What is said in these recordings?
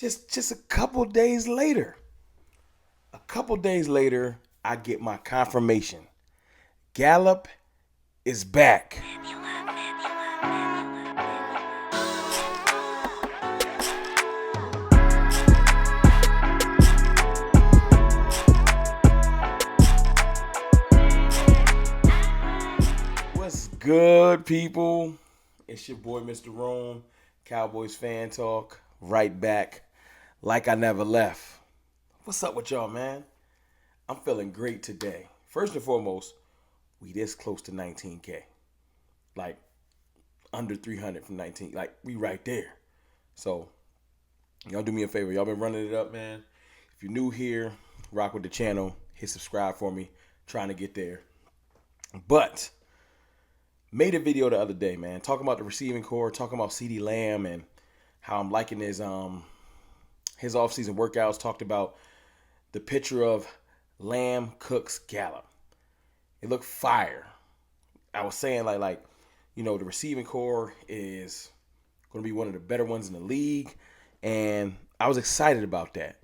Just a couple days later, I get my confirmation. Gallup is back. What's good, people? It's your boy, Mr. Rome, Cowboys fan talk, right back, like I never left. What's up with y'all, man? I'm feeling great today. First and foremost, we this close to 19K. Like, under 300 from 19. Like, we right there. So, y'all do me a favor. Y'all been running it up, man. If you're new here, rock with the channel. Hit subscribe for me. Trying to get there. But made a video the other day, man, talking about the receiving core, talking about CeeDee Lamb and how I'm liking his offseason workouts. Talked about the picture of Lamb, Cooks, Gallup. It looked fire. I was saying like the receiving core is going to be one of the better ones in the league, and I was excited about that.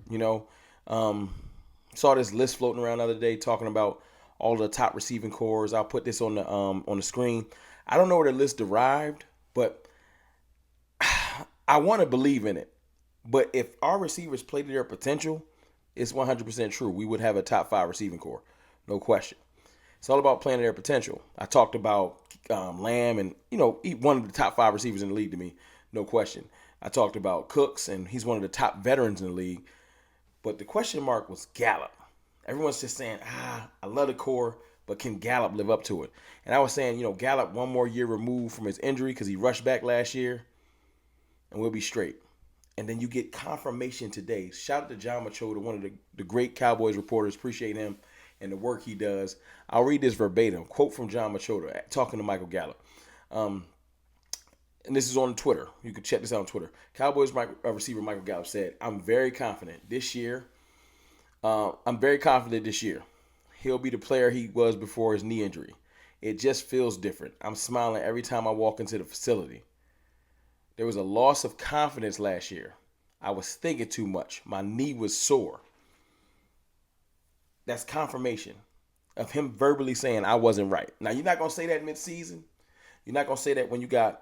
Saw this list floating around the other day talking about all the top receiving cores. I'll put this on the screen. I don't know where the list derived, but I want to believe in it. But if our receivers play to their potential, it's 100% true. We would have a top 5 receiving core, no question. It's all about playing to their potential. I talked about Lamb and, one of the top 5 receivers in the league to me, no question. I talked about Cooks, and he's one of the top veterans in the league. But the question mark was Gallup. Everyone's just saying, I love the core, but can Gallup live up to it? And I was saying, Gallup one more year removed from his injury because he rushed back last year, and we'll be straight. And then you get confirmation today. Shout out to John Machota, one of the great Cowboys reporters. Appreciate him and the work he does. I'll read this verbatim. Quote from John Machota talking to Michael Gallup. And this is on Twitter. You can check this out on Twitter. Cowboys receiver Michael Gallup said, I'm very confident this year. He'll be the player he was before his knee injury. It just feels different. I'm smiling every time I walk into the facility. There was a loss of confidence last year. I was thinking too much. My knee was sore. That's confirmation of him verbally saying I wasn't right. Now, you're not going to say that mid-season. You're not going to say that when you got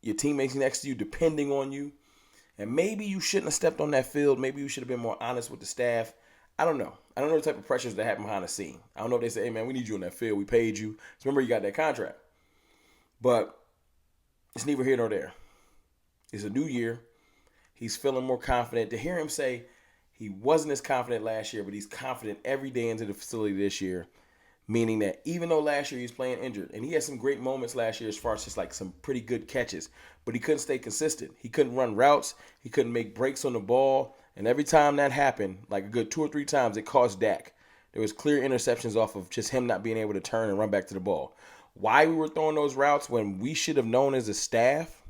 your teammates next to you depending on you. And maybe you shouldn't have stepped on that field. Maybe you should have been more honest with the staff. I don't know. I don't know the type of pressures that happen behind the scene. I don't know if they say, hey, man, we need you on that field. We paid you. So remember, you got that contract. But it's neither here nor there. It's a new year. He's feeling more confident. To hear him say he wasn't as confident last year, but he's confident every day into the facility this year, meaning that even though last year he was playing injured, and he had some great moments last year as far as just like some pretty good catches, but he couldn't stay consistent. He couldn't run routes. He couldn't make breaks on the ball. And every time that happened, like a good 2 or 3 times, it cost Dak. There was clear interceptions off of just him not being able to turn and run back to the ball. Why we were throwing those routes when we should have known as a staff,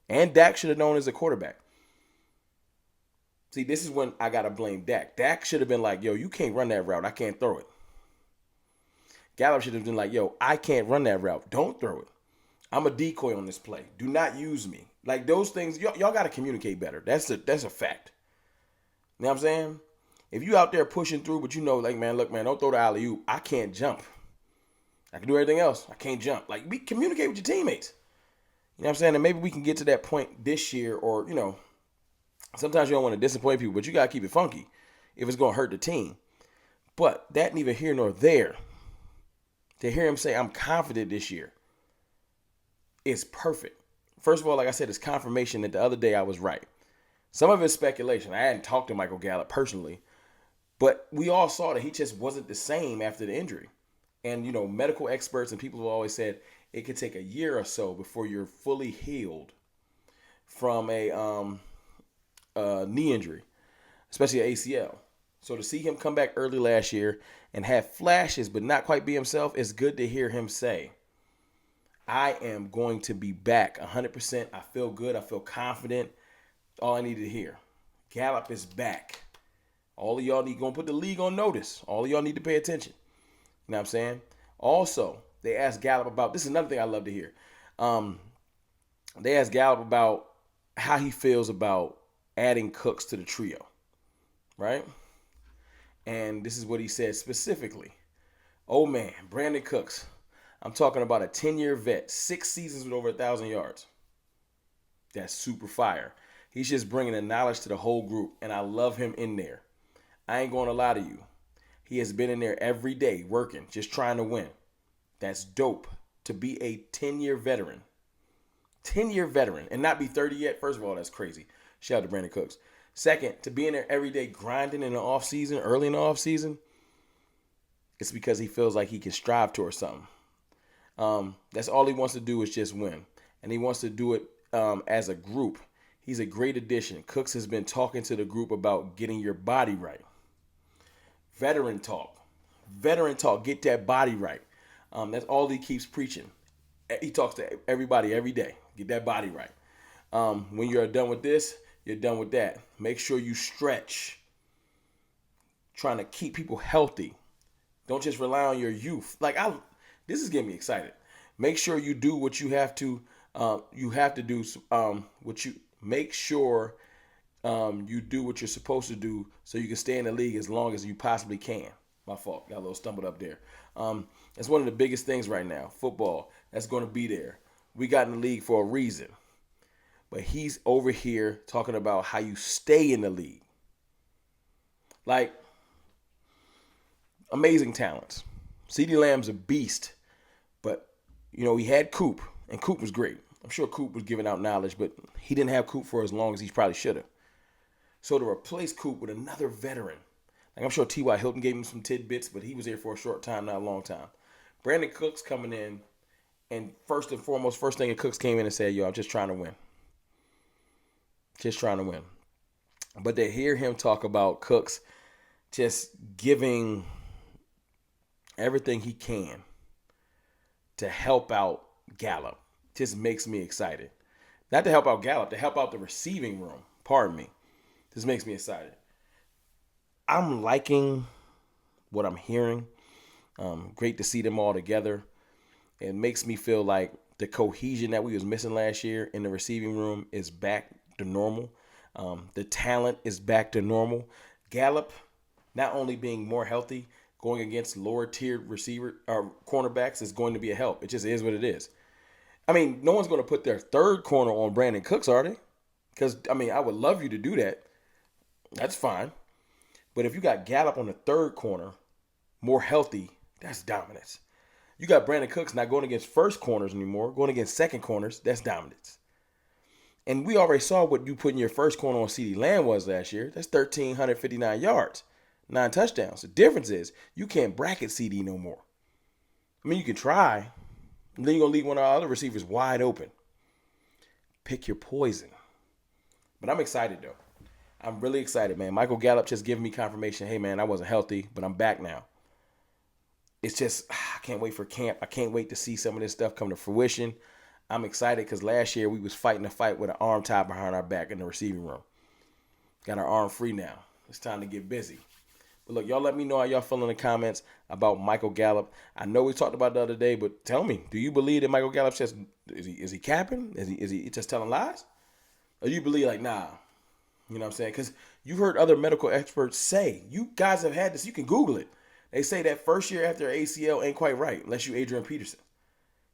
and Dak should have known as a quarterback. See, this is when I got to blame Dak. Dak should have been like, yo, you can't run that route. I can't throw it. Gallup should have been like, yo, I can't run that route. Don't throw it. I'm a decoy on this play. Do not use me. Like those things, y'all got to communicate better. That's a fact. You know what I'm saying? If you out there pushing through, but like, man, look, man, don't throw the alley-oop. I can't jump. I can do everything else. I can't jump. Like, communicate with your teammates. You know what I'm saying? And maybe we can get to that point this year, or, sometimes you don't want to disappoint people, but you got to keep it funky if it's going to hurt the team. But that neither here nor there. To hear him say, I'm confident this year, is perfect. First of all, like I said, it's confirmation that the other day I was right. Some of it's speculation. I hadn't talked to Michael Gallup personally, but we all saw that he just wasn't the same after the injury. And, medical experts and people have always said it could take a year or so before you're fully healed from a knee injury, especially an ACL. So to see him come back early last year and have flashes but not quite be himself, it's good to hear him say, I am going to be back 100%. I feel good. I feel confident. All I needed to hear. Gallup is back. All of y'all need going to put the league on notice. All of y'all need to pay attention. You know what I'm saying? Also, they asked Gallup about, this is another thing I love to hear. They asked Gallup about how he feels about adding Cooks to the trio, right? And this is what he said specifically. Oh man, Brandon Cooks. I'm talking about a 10-year vet, 6 seasons with over 1,000 yards. That's super fire. He's just bringing the knowledge to the whole group, and I love him in there. I ain't going to lie to you. He has been in there every day working, just trying to win. That's dope to be a 10-year veteran. 10-year veteran and not be 30 yet. First of all, that's crazy. Shout out to Brandon Cooks. Second, to be in there every day grinding in the off season, early in the off season, it's because he feels like he can strive towards something. That's all he wants to do is just win. And he wants to do it as a group. He's a great addition. Cooks has been talking to the group about getting your body right. Veteran talk. Veteran talk. Get that body right. That's all he keeps preaching. He talks to everybody every day. Get that body right. When you're done with this, you're done with that. Make sure you stretch. Trying to keep people healthy. Don't just rely on your youth. This is getting me excited. Make sure you do what you have to. Make sure you do what you're supposed to do so you can stay in the league as long as you possibly can. My fault. Got a little stumbled up there. It's one of the biggest things right now. Football. That's going to be there. We got in the league for a reason. But he's over here talking about how you stay in the league. Like, amazing talents. CeeDee Lamb's a beast. But, he had Coop. And Coop was great. I'm sure Coop was giving out knowledge, but he didn't have Coop for as long as he probably should have. So to replace Coop with another veteran, I'm sure T.Y. Hilton gave him some tidbits, but he was here for a short time, not a long time. Brandon Cooks coming in, and first thing Cooks came in and said, I'm just trying to win. Just trying to win. But to hear him talk about Cooks just giving everything he can to help out Gallup just makes me excited. Not to help out Gallup, to help out the receiving room. Pardon me. This makes me excited. I'm liking what I'm hearing. Great to see them all together. It makes me feel like the cohesion that we was missing last year in the receiving room is back to normal. The talent is back to normal. Gallup not only being more healthy, going against lower tiered cornerbacks is going to be a help. It just is what it is. No one's going to put their third corner on Brandon Cooks, are they? Because, I would love you to do that. That's fine. But if you got Gallup on the third corner, more healthy, that's dominance. You got Brandon Cooks not going against first corners anymore, going against second corners, that's dominance. And we already saw what you put in your first corner on CeeDee Lamb was last year. That's 1,359 yards, 9 touchdowns. The difference is you can't bracket CeeDee no more. You can try. And then you're going to leave one of our other receivers wide open. Pick your poison. But I'm excited, though. I'm really excited, man. Michael Gallup just giving me confirmation, hey, man, I wasn't healthy, but I'm back now. It's just, I can't wait for camp. I can't wait to see some of this stuff come to fruition. I'm excited because last year we was fighting a fight with an arm tied behind our back in the receiving room. Got our arm free now. It's time to get busy. But look, y'all let me know how y'all feel in the comments about Michael Gallup. I know we talked about it the other day, but tell me, do you believe that Michael Gallup is he capping? Is he just telling lies? Or you believe nah? You know what I'm saying? Because you've heard other medical experts say, you guys have had this, you can Google it. They say that first year after ACL ain't quite right, unless you Adrian Peterson.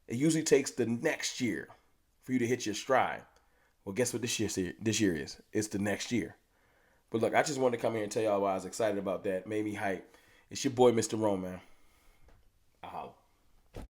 It usually takes the next year for you to hit your stride. Well, guess what this year is? It's the next year. But look, I just wanted to come here and tell y'all why I was excited about that. Made me hype. It's your boy, Mr. Rome, man.